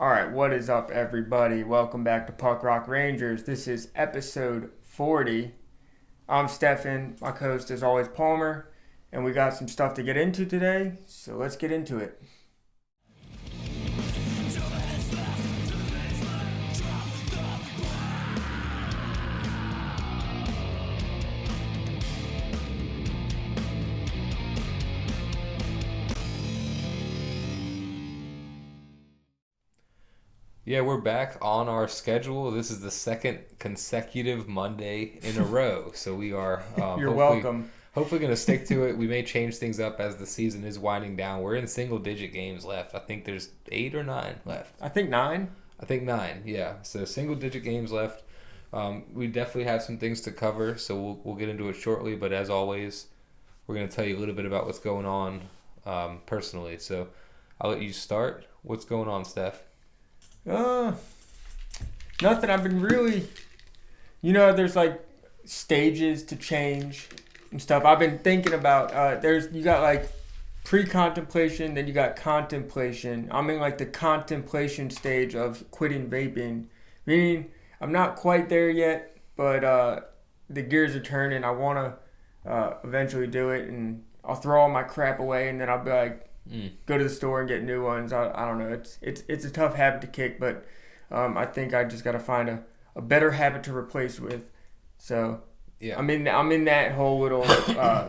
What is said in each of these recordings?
All right, what is up, everybody? Welcome back to Puck Rock Rangers. This is episode 40. I'm Stefan. My co-host is always Palmer, and we got some stuff to get into today, so let's get into it. Yeah, we're back on our schedule. This is the second consecutive Monday in a row. So we are You're welcome. Hopefully going to stick to it. We may change things up as the season is winding down. We're in single-digit games left. I think there's 8 or 9 left. I think 9. I think 9, yeah. So single-digit games left. We definitely have some things to cover, so we'll get into it shortly. But as always, we're going to tell you a little bit about what's going on personally. So I'll let you start. What's going on, Steph? Nothing. I've been really, there's like stages to change and stuff. I've been thinking about, you got like pre-contemplation, then you got contemplation. I'm in like the contemplation stage of quitting vaping, meaning I'm not quite there yet, but the gears are turning. I want to eventually do it, and I'll throw all my crap away, and then I'll be like, go to the store and get new ones. I don't know. It's a tough habit to kick, but I think I just got to find a better habit to replace with. So yeah, I'm in that whole little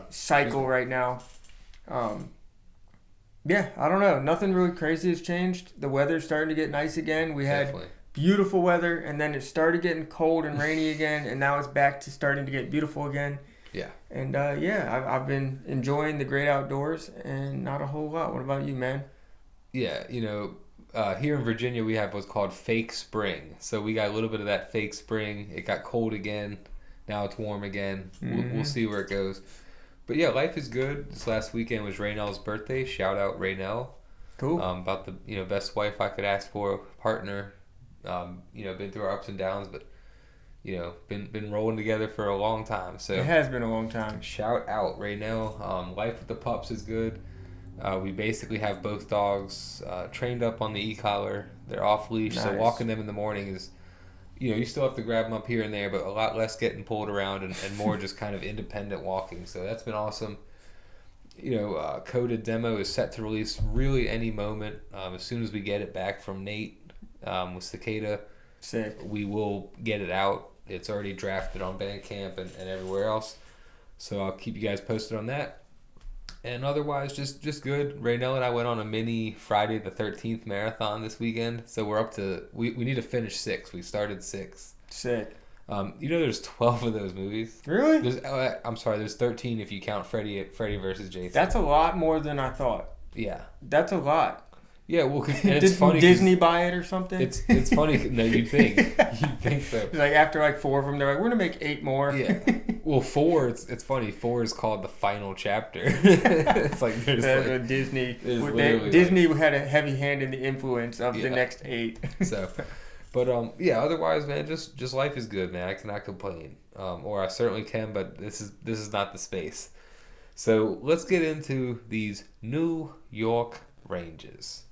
cycle right now. Yeah, I don't know. Nothing really crazy has changed. The weather's starting to get nice again. We had beautiful weather, and then it started getting cold and rainy again, and now it's back to starting to get beautiful again. Yeah. And I've been enjoying the great outdoors and not a whole lot. What about you, man? Yeah, here in Virginia we have what's called fake spring. So we got a little bit of that fake spring. It got cold again. Now it's warm again. We'll see where it goes. But yeah, life is good. This last weekend was Raynell's birthday. Shout out Raynell. Cool. About the best wife I could ask for, partner. Been through our ups and downs, but been rolling together for a long time. So it has been a long time. Shout out Raynell. Life with the pups is good. We basically have both dogs trained up on the e-collar. They're off leash, nice. So walking them in the morning is, you still have to grab them up here and there, but a lot less getting pulled around and more just kind of independent walking. So that's been awesome. Coded demo is set to release really any moment. As soon as we get it back from Nate with Cicada, sick. We will get it out. It's already drafted on Bandcamp and everywhere else. So I'll keep you guys posted on that. And otherwise, just good. Raynell and I went on a mini Friday the 13th marathon this weekend. So we're up to, we need to finish 6. We started 6. Sick. There's 12 of those movies. Really? There's 13 if you count Freddy versus Jason. That's a lot more than I thought. Yeah. That's a lot. Yeah, well, it's funny. Disney buy it or something? It's funny. No, you'd think. You'd think so. Like after like 4 of them, they're like, we're going to make 8 more. Yeah. Well, 4, it's funny. 4 is called the final chapter. It's like there's like, Disney. Disney had a heavy hand in the influence of the next 8. So, but otherwise, man, just life is good, man. I cannot complain. Or I certainly can, but this is not the space. So let's get into these New York Rangers.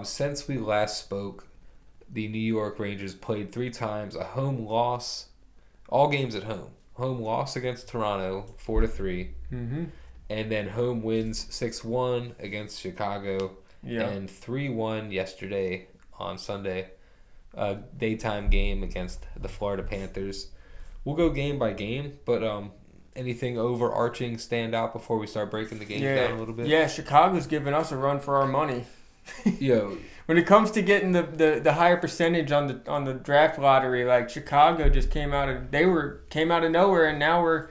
Since we last spoke, the New York Rangers played 3 times, a home loss, all games at home. Home loss against Toronto, 4-3, and then home wins 6-1 against Chicago, and 3-1 yesterday on Sunday, daytime game against the Florida Panthers. We'll go game by game, but anything overarching stand out before we start breaking the game down a little bit? Yeah, Chicago's giving us a run for our money. When it comes to getting the higher percentage on the draft lottery, like Chicago just came out of nowhere, and now we're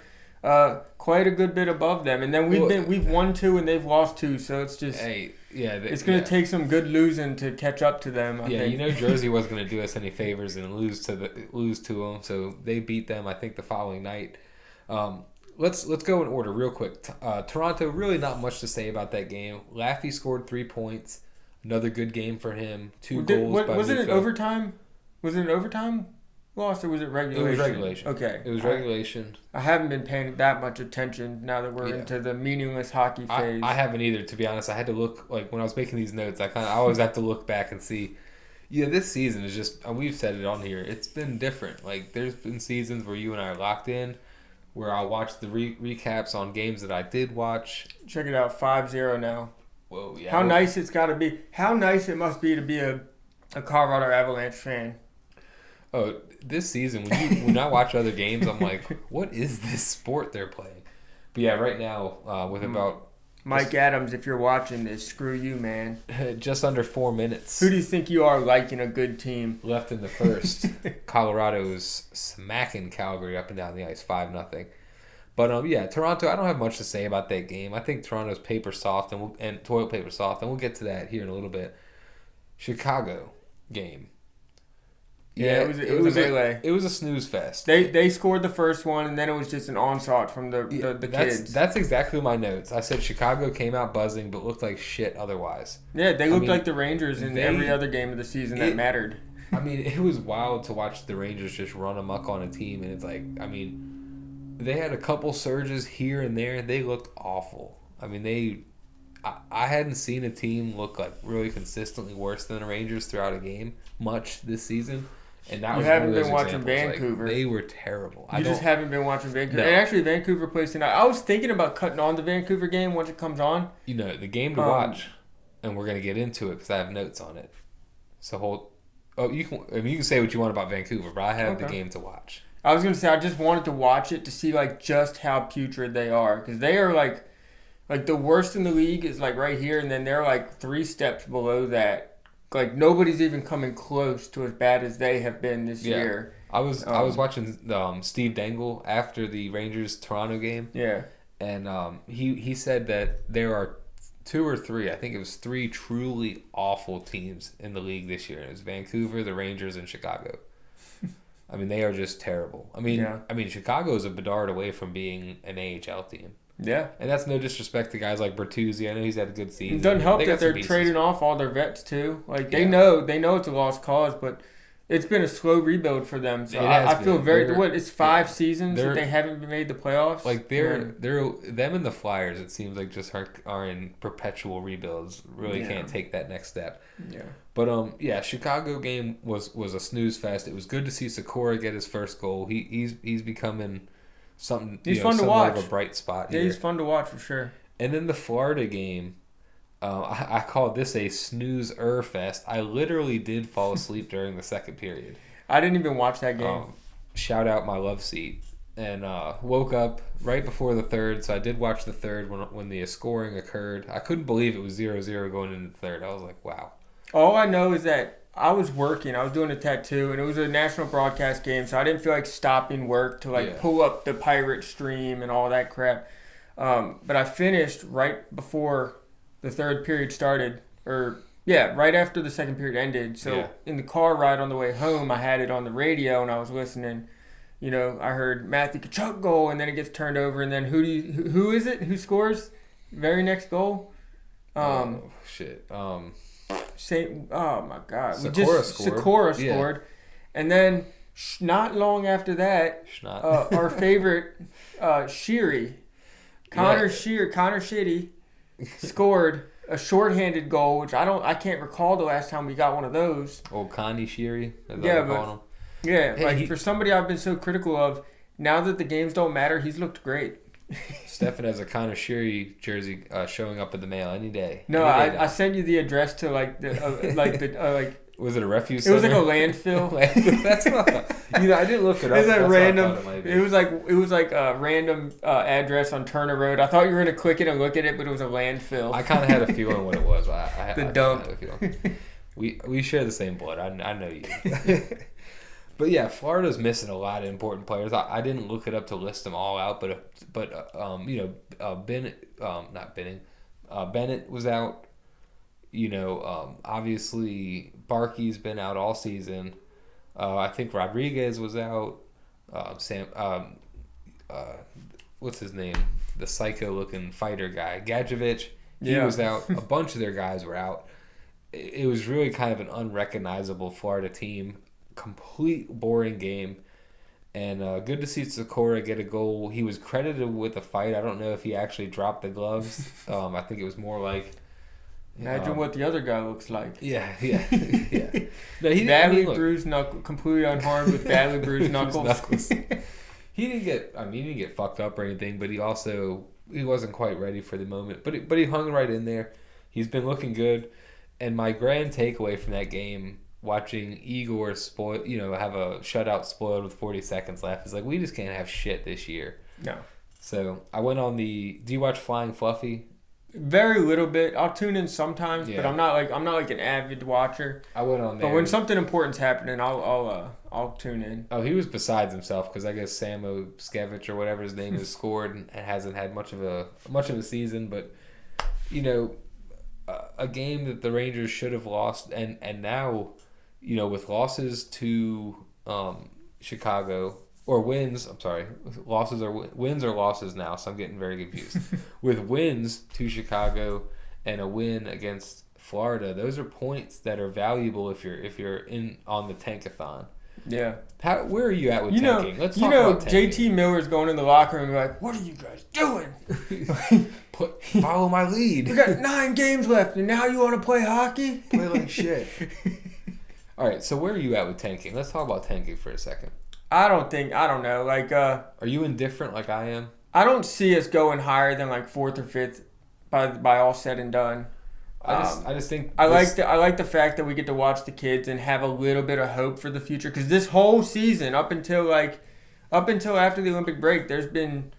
quite a good bit above them. And then we've won 2 and they've lost 2, so it's just it's going to take some good losing to catch up to them. I think. Jersey wasn't going to do us any favors and lose to them, so they beat them. I think the following night. Let's go in order real quick. Toronto, really not much to say about that game. Laffy scored 3 points. Another good game for him. 2 goals by Was it an overtime? Was it an overtime loss or was it regulation? It was regulation. Okay. It was regulation. I haven't been paying that much attention now that we're into the meaningless hockey phase. I haven't either, to be honest. I had to look, like when I was making these notes, I always have to look back and see Yeah, this season is just, we've said it on here, it's been different. Like, there's been seasons where you and I are locked in, where I'll watch the recaps on games that I did watch. Check it out, 5-0 now. Whoa, yeah. How nice it's got to be. How nice it must be to be a Colorado Avalanche fan. Oh, this season, when I watch other games, I'm like, what is this sport they're playing? But yeah, right now, with about... Mike Adams, if you're watching this, screw you, man. Just under 4 minutes. Who do you think you are liking a good team? Left in the first. Colorado's smacking Calgary up and down the ice, 5-0. But yeah, Toronto, I don't have much to say about that game. I think Toronto's paper soft and toilet paper soft, and we'll get to that here in a little bit. Chicago game. Yeah, it was melee. It was a snooze fest. They scored the first one, and then it was just an onslaught from the kids. That's exactly my notes. I said Chicago came out buzzing, but looked like shit otherwise. Yeah, they looked like the Rangers in every other game of the season that mattered. I mean, it was wild to watch the Rangers just run amok on a team, and it's like, I mean, they had a couple surges here and there. They looked awful. I mean, I hadn't seen a team look like really consistently worse than the Rangers throughout a game much this season. And that you haven't been watching Vancouver. Like, they were terrible. You just haven't been watching Vancouver. No. And actually, Vancouver plays tonight. I was thinking about cutting on the Vancouver game once it comes on. You know, the game to watch, and we're going to get into it because I have notes on it. So hold. Oh, you can say what you want about Vancouver, but I have the game to watch. I was going to say I just wanted to watch it to see like just how putrid they are, because they are like the worst in the league is like right here, and then they're like 3 steps below that. Like nobody's even coming close to as bad as they have been this year. I was watching Steve Dangle after the Rangers Toronto game. Yeah, and he said that there are 2 or 3, I think it was 3 truly awful teams in the league this year. It was Vancouver, the Rangers, and Chicago. I mean, they are just terrible. I mean, Chicago is a Bedard away from being an AHL team. Yeah. And that's no disrespect to guys like Bertuzzi. I know he's had a good season. It doesn't help that they're trading off all their vets too. Like they know it's a lost cause, but it's been a slow rebuild for them. So I feel it's 5 seasons that they haven't made the playoffs. Like they're them and the Flyers, it seems like just are in perpetual rebuilds. Really can't take that next step. Yeah. But Chicago game was a snooze fest. It was good to see Sikora get his first goal. He's becoming something. He's fun to watch. Of a bright spot. Yeah, he's fun to watch for sure. And then the Florida game, I called this a snooze-er fest. I literally did fall asleep during the second period. I didn't even watch that game. Shout out my love seat. And woke up right before the third, so I did watch the third when the scoring occurred. I couldn't believe it was 0-0 going into the third. I was like, wow. All I know is that I was working. I was doing a tattoo, and it was a national broadcast game, so I didn't feel like stopping work to pull up the pirate stream and all that crap. But I finished right before the third period started, right after the second period ended. So in the car ride on the way home, I had it on the radio, and I was listening. You know, I heard Matthew Tkachuk goal, and then it gets turned over, and then who is it? Who scores? Very next goal? Oh my God! Sikora scored, and then not long after that, our favorite Sheary, Connor Shitty, scored a shorthanded goal, which I can't recall the last time we got one of those. Old Connie Sheary. For somebody I've been so critical of, now that the games don't matter, he's looked great. Stefan has a Connor Sheary jersey showing up in the mail any day. No, I sent you the address to Was it a refuse? It was like a landfill. That's not. I didn't look it up. It was like random. It was like a random address on Turner Road. I thought you were gonna click it and look at it, but it was a landfill. I kind of had a feeling what it was. The dump. We share the same blood. I know you. But yeah, Florida's missing a lot of important players. I didn't look it up to list them all out, but Bennett, not Benning, Bennett was out. Obviously Barkey's been out all season. I think Rodriguez was out. What's his name? The psycho-looking fighter guy, Gadjevich. He was out. A bunch of their guys were out. It was really kind of an unrecognizable Florida team. Complete boring game, and good to see Sikora get a goal. He was credited with a fight. I don't know if he actually dropped the gloves. I think it was more like Imagine what the other guy looks like. Yeah. Yeah. No, he badly bruised knuckle, completely unharmed with badly bruised knuckles. He didn't get fucked up or anything, but he wasn't quite ready for the moment. But he hung right in there. He's been looking good. And my grand takeaway from that game, watching Igor have a shutout spoiled with 40 seconds left, is like, we just can't have shit this year. No. So I went on do you watch Flying Fluffy? Very little bit. I'll tune in sometimes, but I'm not like an avid watcher. I went on there. But when something important's happening, I'll tune in. Oh, he was besides himself because I guess Samo Skevich or whatever his name is scored and hasn't had much of a season. But a game that the Rangers should have lost, and now, with losses to Chicago. Or wins, I'm sorry, wins or losses now, so I'm getting very confused. With wins to Chicago and a win against Florida, those are points that are valuable if you're in on the tankathon. Yeah. Where are you at with tanking? Let's talk about tanking. JT Miller's going in the locker room and like, what are you guys doing? Follow my lead. We got 9 games left, and now you want to play hockey? Play like shit. All right, so where are you at with tanking? Let's talk about tanking for a second. I don't know. Like, are you indifferent like I am? I don't see us going higher than like 4th or 5th by all said and done. I just think I like the fact that we get to watch the kids and have a little bit of hope for the future, because this whole season up until after the Olympic break, there's been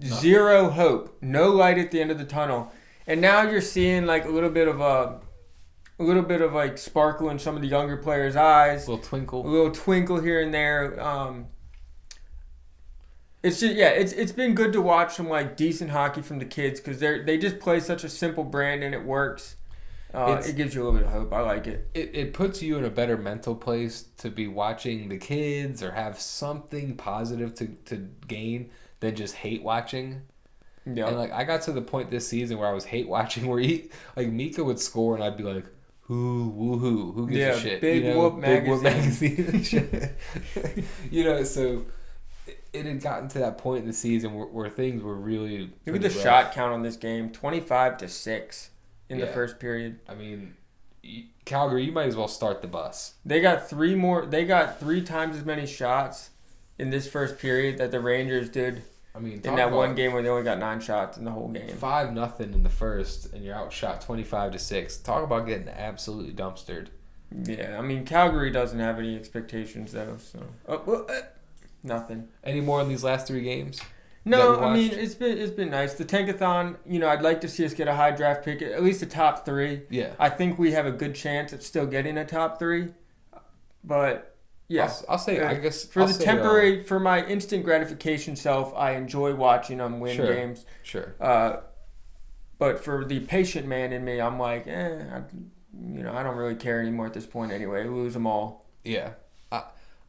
zero hope, no light at the end of the tunnel, and now you're seeing like a little bit of like sparkle in some of the younger players' eyes. A little twinkle here and there. It's just it's been good to watch some like decent hockey from the kids, because they just play such a simple brand and it works. It gives you a little bit of hope. I like it. It puts you in a better mental place to be watching the kids or have something positive to gain than just hate watching. Yeah. And like I got to the point this season where I was hate watching, where Mika would score and I'd be like, who gives a shit? Big Whoop Magazine. So it had gotten to that point in the season where things were really. Look at the shot count on this game: 25-6 in the first period. I mean, Calgary, you might as well start the bus. They got 3 times as many shots in this first period that the Rangers did. I mean, in that one game where they only got 9 shots in the whole game. 5-0 in the first, and you're outshot 25-6. Talk about getting absolutely dumpstered. Yeah, I mean, Calgary doesn't have any expectations though, so nothing. Any more in these last 3 games? No, I mean it's been nice. The Tankathon, I'd like to see us get a high draft pick, at least a top 3. Yeah, I think we have a good chance at still getting a top 3, but. Yeah, I'll say. I guess for my instant gratification self, I enjoy watching them win games. Sure. But for the patient man in me, I'm like, I don't really care anymore at this point anyway. Lose them all. Yeah,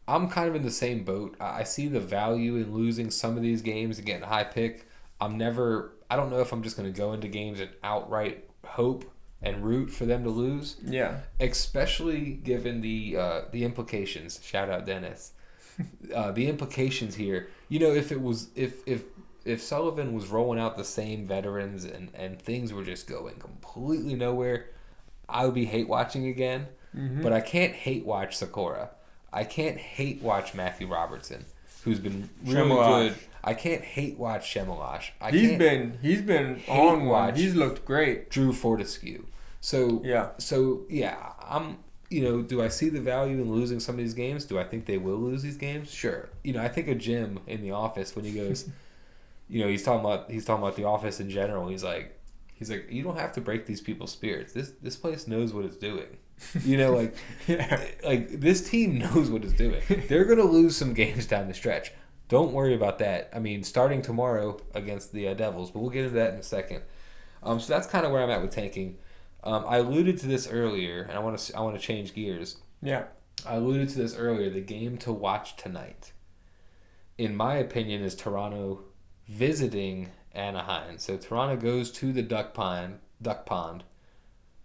I'm kind of in the same boat. I see the value in losing some of these games and getting a high pick. I don't know if I'm just going to go into games and outright hope and root for them to lose. Yeah. Especially given the implications. Shout out Dennis. The implications here. If Sullivan was rolling out the same veterans and things were just going completely nowhere, I would be hate watching again. Mm-hmm. But I can't hate watch Sakura. I can't hate watch Matthew Robertson, who's been really good. I can't hate watch Shemalash. He's been on one. He's looked great. Drew Fortescue. So I'm. Do I see the value in losing some of these games? Do I think they will lose these games? Sure. I think of Jim in The Office when he goes, he's talking about The Office in general. He's like, you don't have to break these people's spirits. This place knows what it's doing. Like this team knows what it's doing. They're gonna lose some games down the stretch. Don't worry about that. I mean, starting tomorrow against the Devils, but we'll get into that in a second. So that's kind of where I'm at with tanking. I alluded to this earlier, and I want to change gears. Yeah. I alluded to this earlier. The game to watch tonight, in my opinion, is Toronto visiting Anaheim. So Toronto goes to the Duck Pond.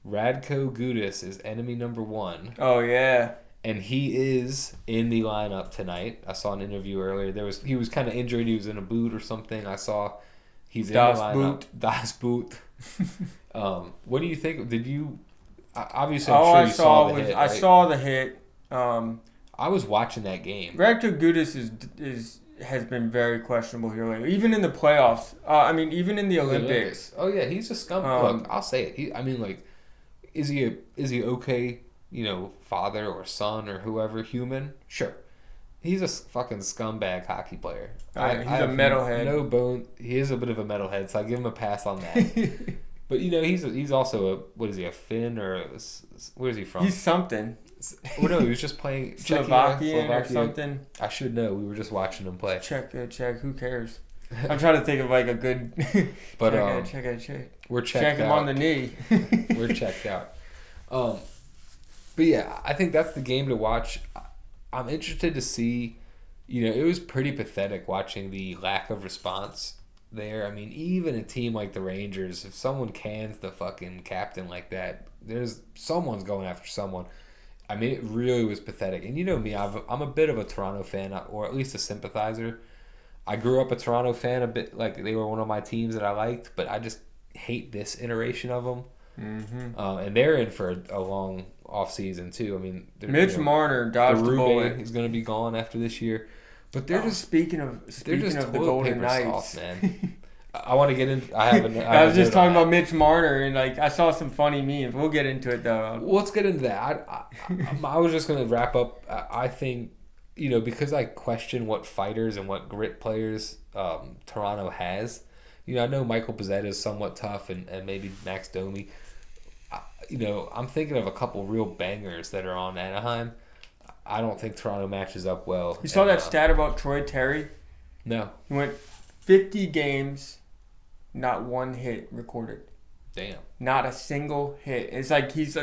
Radko Gudas is enemy number 1. Oh yeah. And he is in the lineup tonight. I saw an interview earlier. He was kind of injured. He was in a boot or something. I saw he's in the lineup. Das Boot. What do you think? Did you? Obviously, I'm sure you saw the hit. I right? saw the hit. I was watching that game. Rector Gudis has been very questionable here lately. Even in the playoffs. I mean, even in the Olympics. Oh yeah, he's a scum. Look, I'll say it. I mean, like, is he okay? You know, father or son or whoever, human? Sure. He's a fucking scumbag hockey player. He's a metalhead. No bone. He is a bit of a metalhead, so I give him a pass on that. But you know, he's also what is he, a Finn or where is he from? He's something. Well, no, he was just playing Slovakian or something. I should know. We were just watching him play. Check. Who cares? I'm trying to think of like a good. But check. We're checked check him out. on the knee. We're checked out. But yeah, I think that's the game to watch. I'm interested to see. You know, it was pretty pathetic watching the lack of response there. I mean, even a team like the Rangers, if someone cans the fucking captain like that, someone's going after someone. I mean, it really was pathetic. And you know me, I'm a bit of a Toronto fan, or at least a sympathizer. I grew up a Toronto fan, a bit like they were one of my teams that I liked, but I just hate this iteration of them. Mm-hmm. And they're in for a long off season too. I mean, Mitch Marner dodged the bullet. He's going to be gone after this year. But they're just speaking of the Golden Knights, soft, man. I want to get in. I was just talking about Mitch Marner, and like I saw some funny memes. We'll get into it though. Well, let's get into that. I was just gonna wrap up. I think, you know, because I question what fighters and what grit players Toronto has. You know, I know Michael Pezzetta is somewhat tough, and maybe Max Domi. You know, I'm thinking of a couple real bangers that are on Anaheim. I don't think Toronto matches up well. You saw that stat about Troy Terry? No. He went 50 games, not one hit recorded. Damn. Not a single hit. It's like has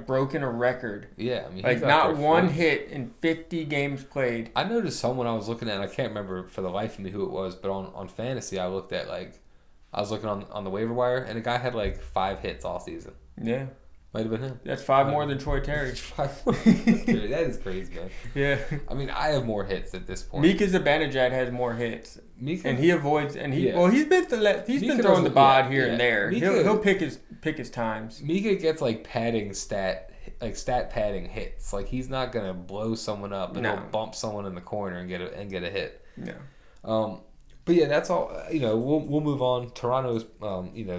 broken a record. Yeah, I mean, like not one hit in 50 games played. I noticed someone I was looking at, and I can't remember for the life of me who it was, but on fantasy I looked at I was looking on the waiver wire, and a guy had 5 hits all season. Yeah. Might have been him. That's 5 more than Troy Terry. 5 more. Dude, that is crazy, man. Yeah. I mean, I have more hits at this point. Mika Zibanejad has more hits. Mika? And he avoids, and he's been throwing the bod here and there. Mika, he'll pick his times. Mika gets stat padding hits. He's not gonna blow someone up and he'll bump someone in the corner and get a hit. No. But yeah, that's all. You know, we'll move on. Toronto's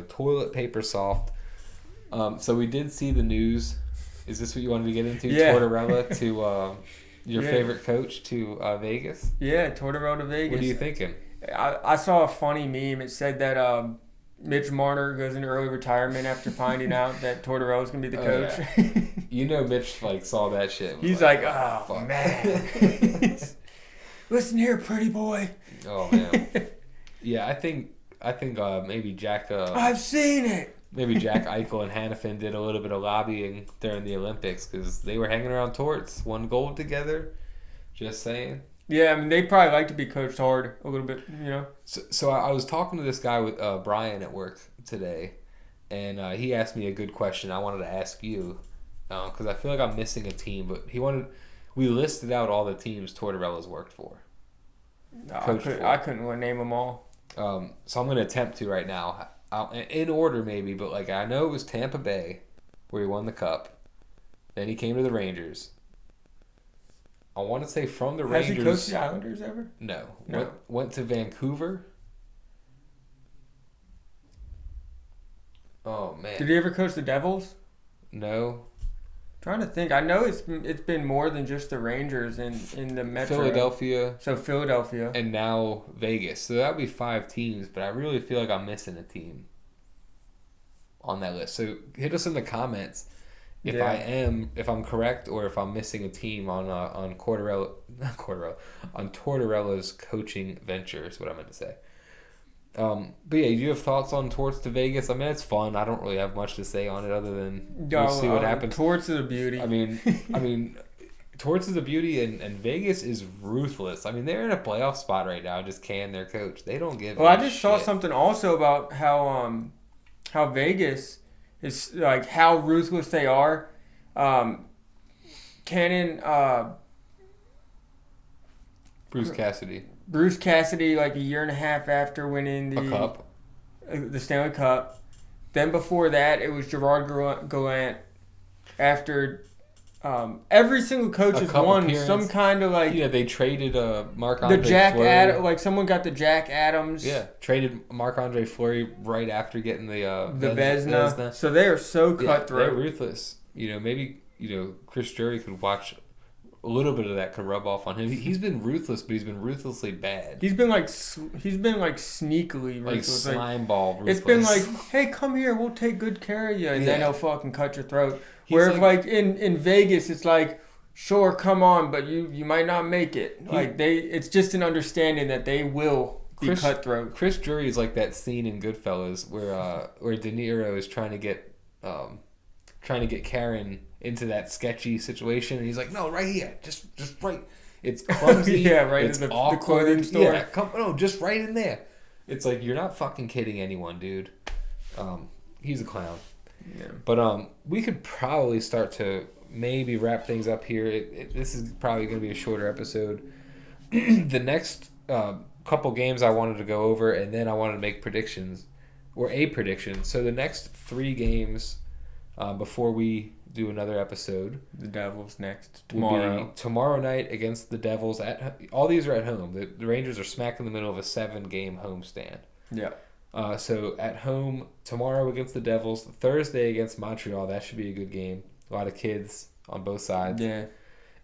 toilet paper soft. So we did see the news. Is this what you wanted to get into? Yeah. Tortorella to your favorite coach to Vegas? Yeah, Tortorella to Vegas. What are you thinking? I saw a funny meme. It said that Mitch Marner goes into early retirement after finding out that Tortorella's going to be the coach. Yeah. You know Mitch saw that shit. He's oh, fuck. Man. Listen here, pretty boy. Oh, man. Yeah, I think maybe Jack... I've seen it. Maybe Jack Eichel and Hannafin did a little bit of lobbying during the Olympics because they were hanging around Torts, won gold together. Just saying. Yeah, I mean, they probably like to be coached hard a little bit, you know. So I was talking to this guy with Brian at work today, and he asked me a good question I wanted to ask you because I feel like I'm missing a team. But we listed out all the teams Tortorella's worked for. I couldn't name them all. So I'm going to attempt to right now. In order maybe, but I know it was Tampa Bay where he won the cup. Then he came to the Rangers. I want to say from the Rangers. Has he coached the Islanders ever? No. Went to Vancouver. Oh man. Did he ever coach the Devils? No. Trying to think. I know it's been more than just the Rangers in the Metro. Philadelphia. So Philadelphia. And now Vegas. So that would be 5 teams, but I really feel like I'm missing a team on that list. So hit us in the comments if I'm correct or if I'm missing a team on Tortorella's coaching venture is what I meant to say. But yeah, do you have thoughts on Torts to Vegas? I mean, it's fun. I don't really have much to say on it other than we'll see what happens. Torts is a beauty. I mean, Torts is a beauty, and Vegas is ruthless. I mean, they're in a playoff spot right now. Just can their coach. They don't give. Well, I just saw something also about how Vegas is how ruthless they are. Bruce Cassidy, a year and a half after winning the cup, the Stanley Cup, Then before that, it was Gerard Gallant. After every single coach has won some kind of like. Yeah, they traded Marc-Andre the Jack Fleury. Like someone got the Jack Adams. Yeah, traded Marc-Andre Fleury right after getting the Vezina. So they are so cutthroat. They're ruthless. Maybe Chris Drury could watch a little bit of that could rub off on him. He's been ruthless, but he's been ruthlessly bad. He's been like sneakily ruthless. Like slime ball ruthless. It's been like, hey, come here, we'll take good care of you, and then he'll fucking cut your throat. Whereas like in Vegas, it's like, sure, come on, but you might not make it. It's just an understanding that they will be cutthroat. Chris Drury is like that scene in Goodfellas where De Niro is trying to get Karen into that sketchy situation, and he's like, no, right here, just right. It's clumsy. Yeah, right. It's in the awkward. Clothing store. Yeah, just right in there. It's like, you're not fucking kidding anyone, dude. He's a clown. Yeah. But we could probably start to maybe wrap things up here. This is probably going to be a shorter episode. The next couple games I wanted to go over, and then I wanted to make predictions, or a prediction. So the next 3 games before we do another episode. The Devils next tomorrow night against the Devils. All these are at home. The Rangers are smack in the middle of a 7-game homestand. Yeah. So at home tomorrow against the Devils, Thursday against Montreal. That should be a good game. A lot of kids on both sides. Yeah.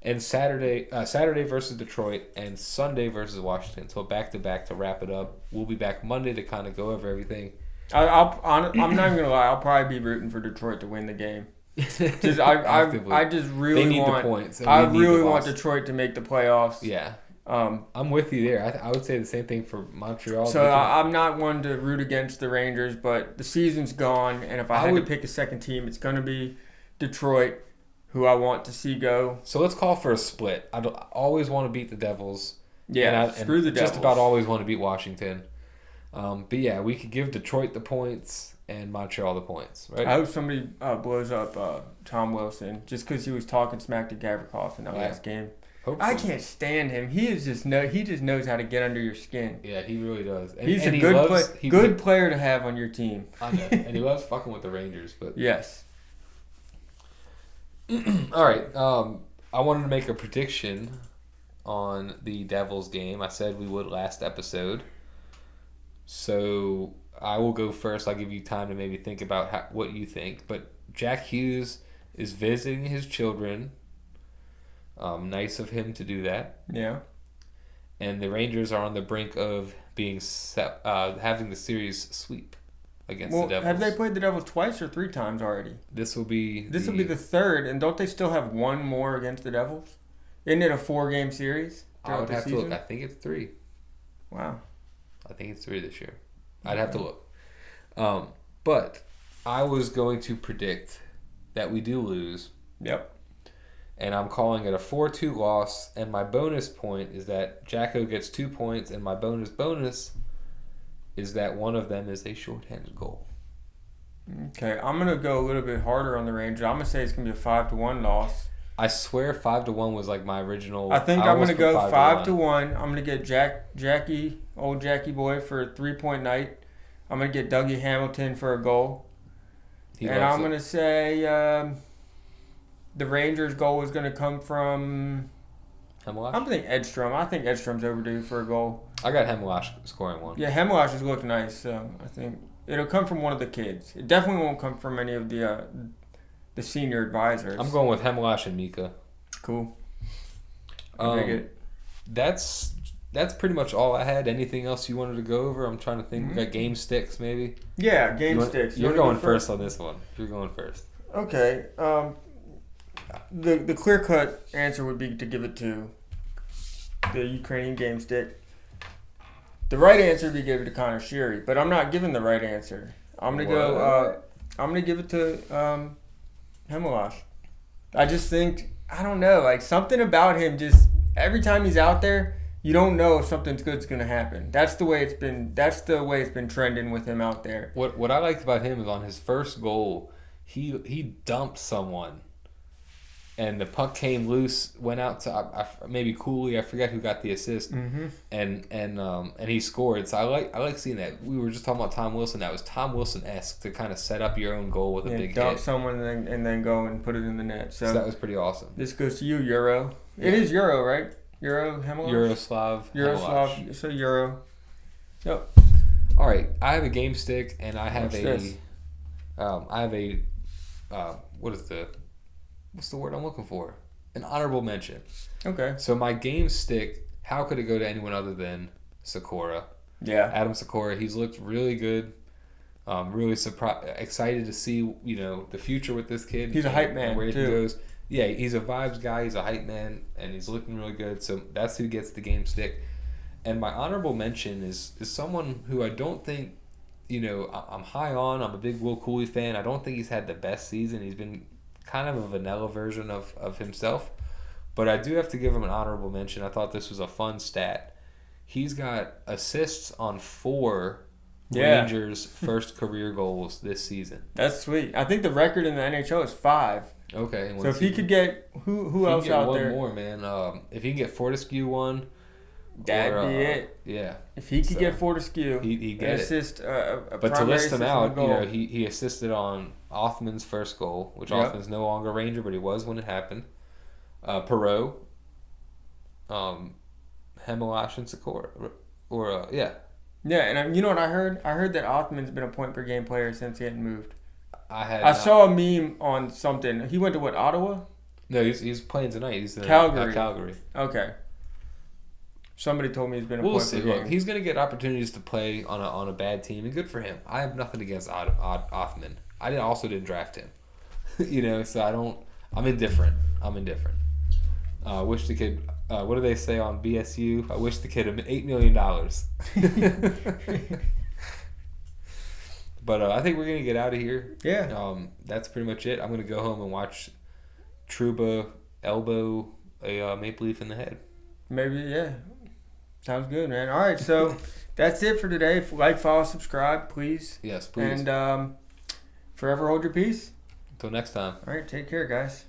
And Saturday versus Detroit, and Sunday versus Washington. So back-to-back to wrap it up. We'll be back Monday to kind of go over everything. I'm not even gonna lie. I'll probably be rooting for Detroit to win the game. I just really they need want the points. I really want Detroit to make the playoffs. Yeah. I'm with you there. I would say the same thing for Montreal. So I'm not one to root against the Rangers, but the season's gone, and if I had to pick a second team, it's going to be Detroit, who I want to see go. So let's call for a split. I always want to beat the Devils. Yeah, screw the Devils. Just about always want to beat Washington. But yeah, we could give Detroit the points and Montreal the points, right? I hope somebody blows up Tom Wilson just because he was talking smack to Gavrikov in the last game. Hopefully. I can't stand him. He just knows how to get under your skin. Yeah, he really does. He's a good player to have on your team. I know. And he loves fucking with the Rangers. But yes. All right. I wanted to make a prediction on the Devils game. I said we would last episode. So I will go first. I'll give you time to maybe think about what you think. But Jack Hughes is visiting his children. Nice of him to do that. Yeah. And the Rangers are on the brink of being having the series sweep against the Devils. Have they played the Devils twice or 3 times already? This will be the third, and don't they still have one more against the Devils? Isn't it a 4-game series? I would have to look. I think it's 3. Wow. I think it's 3 this year. I'd have to look. But I was going to predict that we do lose. Yep. And I'm calling it a 4-2 loss. And my bonus point is that Jacko gets 2 points. And my bonus is that one of them is a shorthanded goal. Okay. I'm going to go a little bit harder on the Rangers. I'm going to say it's going to be a 5-1 loss. I swear 5-1 was like my original. I think I'm going to go 5-1. I'm going to get old Jackie boy for a 3-point night. I'm going to get Dougie Hamilton for a goal. And I'm going to say the Rangers' goal is going to come from Hemelash? I'm thinking Edstrom. I think Edstrom's overdue for a goal. I got Hemelash scoring one. Yeah, Hemelash has looked nice, so I think it'll come from one of the kids. It definitely won't come from any of the senior advisors. I'm going with Hemelash and Mika. Cool. I dig it. That's pretty much all I had. Anything else you wanted to go over? I'm trying to think. We got game sticks, maybe? Yeah, sticks. You're going first on this one. You're going first. Okay. The clear-cut answer would be to give it to the Ukrainian game stick. The right answer would be to give it to Connor Sheary, but I'm not giving the right answer. I'm gonna give it to Hemelash. I just think, I don't know, like something about him just every time he's out there, you don't know if something good's gonna happen. That's the way it's been trending with him out there. What I liked about him is on his first goal, he dumped someone and the puck came loose, went out to maybe Cooley. I forget who got the assist, and he scored. So I like seeing that. We were just talking about Tom Wilson. That was Tom Wilson-esque to kind of set up your own goal with a big dunk hit. someone and then go and put it in the net. So that was pretty awesome. This goes to you, Euro. It is Euro, right? Euro Hemelash? Yaroslav. So Euro. Yep. All right, I have a game stick, and I have what's the word I'm looking for? An honorable mention. Okay. So my game stick, how could it go to anyone other than Sakura? Yeah. Adam Sakura, he's looked really good. Really excited to see, the future with this kid. He's a hype man, where he too. goes. Yeah, he's a vibes guy. He's a hype man, and he's looking really good. So that's who gets the game stick. And my honorable mention is someone who I don't think, I'm high on. I'm a big Will Cooley fan. I don't think he's had the best season. He's been kind of a vanilla version of himself. But I do have to give him an honorable mention. I thought this was a fun stat. He's got assists on 4 Rangers' first career goals this season. That's sweet. I think the record in the NHL is 5. Okay. So if he could get who else out there? One more, man. If he can get Fortescue one, that'd be it. Yeah. If he could get Fortescue, he get assist. But to list him out, he assisted on Othman's first goal, which Othman's no longer a Ranger, but he was when it happened. Perot, Hemelash, and Sakura, yeah. Yeah, and you know what I heard? I heard that Othman's been a point per game player since he hadn't moved. I saw a meme on something. He went to what, Ottawa? No, he's playing tonight. He's in Calgary. Calgary. Okay. Somebody told me he's been a We'll point see. per game. Look, he's going to get opportunities to play on a bad team, and good for him. I have nothing against Othman. I also didn't draft him. So I'm indifferent. Wish the kid. What do they say on BSU? I wish the kid $8 million. But I think we're gonna get out of here. Yeah. That's pretty much it. I'm gonna go home and watch Trouba elbow a Maple Leaf in the head. Maybe, yeah. Sounds good, man. All right, so that's it for today. Like, follow, subscribe, please. Yes, please. And forever hold your peace. Until next time. All right, take care, guys.